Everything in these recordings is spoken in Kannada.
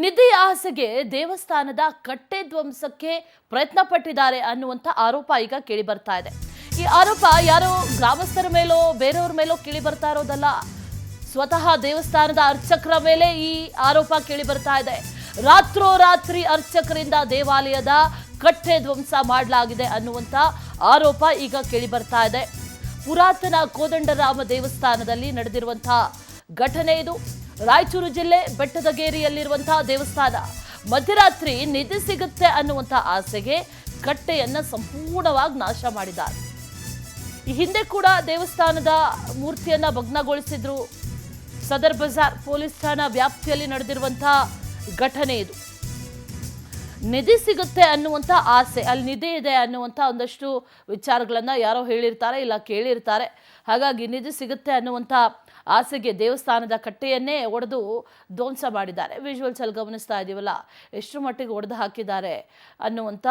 ನಿಧಿಯ ಆಸೆಗೆ ದೇವಸ್ಥಾನದ ಕಟ್ಟೆ ಧ್ವಂಸಕ್ಕೆ ಪ್ರಯತ್ನ ಪಟ್ಟಿದ್ದಾರೆ ಅನ್ನುವಂಥ ಆರೋಪ ಈಗ ಕೇಳಿ ಬರ್ತಾ ಇದೆ. ಈ ಆರೋಪ ಯಾರೋ ಗ್ರಾಮಸ್ಥರ ಮೇಲೋ ಬೇರೆಯವ್ರ ಮೇಲೋ ಕೇಳಿ ಬರ್ತಾ ಇರೋದಲ್ಲ, ಸ್ವತಃ ದೇವಸ್ಥಾನದ ಅರ್ಚಕರ ಮೇಲೆ ಈ ಆರೋಪ ಕೇಳಿ ಬರ್ತಾ ಇದೆ. ರಾತ್ರೋರಾತ್ರಿ ಅರ್ಚಕರಿಂದ ದೇವಾಲಯದ ಕಟ್ಟೆ ಧ್ವಂಸ ಮಾಡಲಾಗಿದೆ ಅನ್ನುವಂಥ ಆರೋಪ ಈಗ ಕೇಳಿ ಬರ್ತಾ ಇದೆ. ಪುರಾತನ ಕೋದಂಡರಾಮ ದೇವಸ್ಥಾನದಲ್ಲಿ ನಡೆದಿರುವಂತಹ ಘಟನೆ ಇದು. ರಾಯಚೂರು ಜಿಲ್ಲೆ ಬೆಟ್ಟದಗೇರಿಯಲ್ಲಿರುವಂತಹ ದೇವಸ್ಥಾನ ಮಧ್ಯರಾತ್ರಿ ನಿಧಿ ಸಿಗುತ್ತೆ ಅನ್ನುವಂತಹ ಆಸೆಗೆ ಕಟ್ಟೆಯನ್ನ ಸಂಪೂರ್ಣವಾಗಿ ನಾಶ ಮಾಡಿದ್ದಾರೆ. ಈ ಹಿಂದೆ ಕೂಡ ದೇವಸ್ಥಾನದ ಮೂರ್ತಿಯನ್ನ ಭಗ್ನಗೊಳಿಸಿದ್ರು. ಸದರ್ ಬಜಾರ್ ಪೊಲೀಸ್ ಠಾಣಾ ವ್ಯಾಪ್ತಿಯಲ್ಲಿ ನಡೆದಿರುವಂತಹ ಘಟನೆ ಇದು. ನಿಧಿ ಸಿಗುತ್ತೆ ಅನ್ನುವಂಥ ಆಸೆ, ಅಲ್ಲಿ ನಿಧಿ ಇದೆ ಅನ್ನುವಂಥ ಒಂದಷ್ಟು ವಿಚಾರಗಳನ್ನ ಯಾರೋ ಹೇಳಿರ್ತಾರೆ, ಇಲ್ಲ ಕೇಳಿರ್ತಾರೆ. ಹಾಗಾಗಿ ನಿಧಿ ಸಿಗುತ್ತೆ ಅನ್ನುವಂಥ ಆಸೆಗೆ ದೇವಸ್ಥಾನದ ಕಟ್ಟೆಯನ್ನೇ ಒಡೆದು ಧ್ವಂಸ ಮಾಡಿದ್ದಾರೆ. ವಿಜುವಲ್ಸ್ ಅಲ್ಲಿ ಗಮನಿಸ್ತಾ ಇದೀವಲ್ಲ, ಎಷ್ಟು ಮಟ್ಟಿಗೆ ಒಡೆದು ಹಾಕಿದ್ದಾರೆ ಅನ್ನುವಂಥ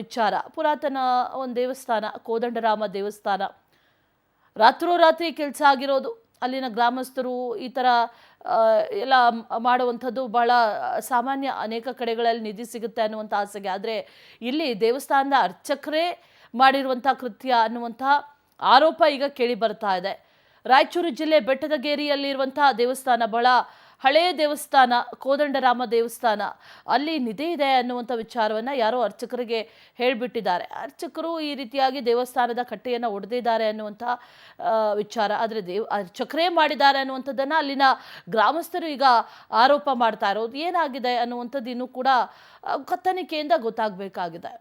ವಿಚಾರ. ಪುರಾತನ ಒಂದು ದೇವಸ್ಥಾನ, ಕೋದಂಡರಾಮ ದೇವಸ್ಥಾನ, ರಾತ್ರೋರಾತ್ರಿ ಕೆಲಸ ಆಗಿರೋದು. ಅಲ್ಲಿನ ಗ್ರಾಮಸ್ಥರು ಈ ಥರ ಎಲ್ಲ ಮಾಡುವಂಥದ್ದು ಬಹಳ ಸಾಮಾನ್ಯ. ಅನೇಕ ಕಡೆಗಳಲ್ಲಿ ನಿಧಿ ಸಿಗುತ್ತೆ ಅನ್ನುವಂಥ ಆಸೆಗೆ. ಆದರೆ ಇಲ್ಲಿ ದೇವಸ್ಥಾನದ ಅರ್ಚಕರೇ ಮಾಡಿರುವಂಥ ಕೃತ್ಯ ಅನ್ನುವಂಥ ಆರೋಪ ಈಗ ಕೇಳಿ ಬರ್ತಾ ಇದೆ. ರಾಯಚೂರು ಜಿಲ್ಲೆ ಬೆಟ್ಟದಗೇರಿಯಲ್ಲಿರುವಂತಹ ದೇವಸ್ಥಾನ ಬಹಳ ಹಳೆಯ ದೇವಸ್ಥಾನ, ಕೋದಂಡರಾಮ ದೇವಸ್ಥಾನ. ಅಲ್ಲಿ ನಿಧಿ ಇದೆ ಅನ್ನುವಂಥ ವಿಚಾರವನ್ನು ಯಾರೋ ಅರ್ಚಕರಿಗೆ ಹೇಳಿಬಿಟ್ಟಿದ್ದಾರೆ. ಅರ್ಚಕರು ಈ ರೀತಿಯಾಗಿ ದೇವಸ್ಥಾನದ ಕಟ್ಟೆಯನ್ನು ಒಡೆದಿದ್ದಾರೆ ಅನ್ನುವಂಥ ವಿಚಾರ. ಆದರೆ ಅರ್ಚಕರೇ ಮಾಡಿದ್ದಾರೆ ಅನ್ನುವಂಥದ್ದನ್ನು ಅಲ್ಲಿನ ಗ್ರಾಮಸ್ಥರು ಈಗ ಆರೋಪ ಮಾಡ್ತಾ ಇರೋದು. ಏನಾಗಿದೆ ಅನ್ನುವಂಥದ್ದು ಇನ್ನೂ ಕೂಡ ತನಿಖೆಯಿಂದ ಗೊತ್ತಾಗಬೇಕಾಗಿದೆ.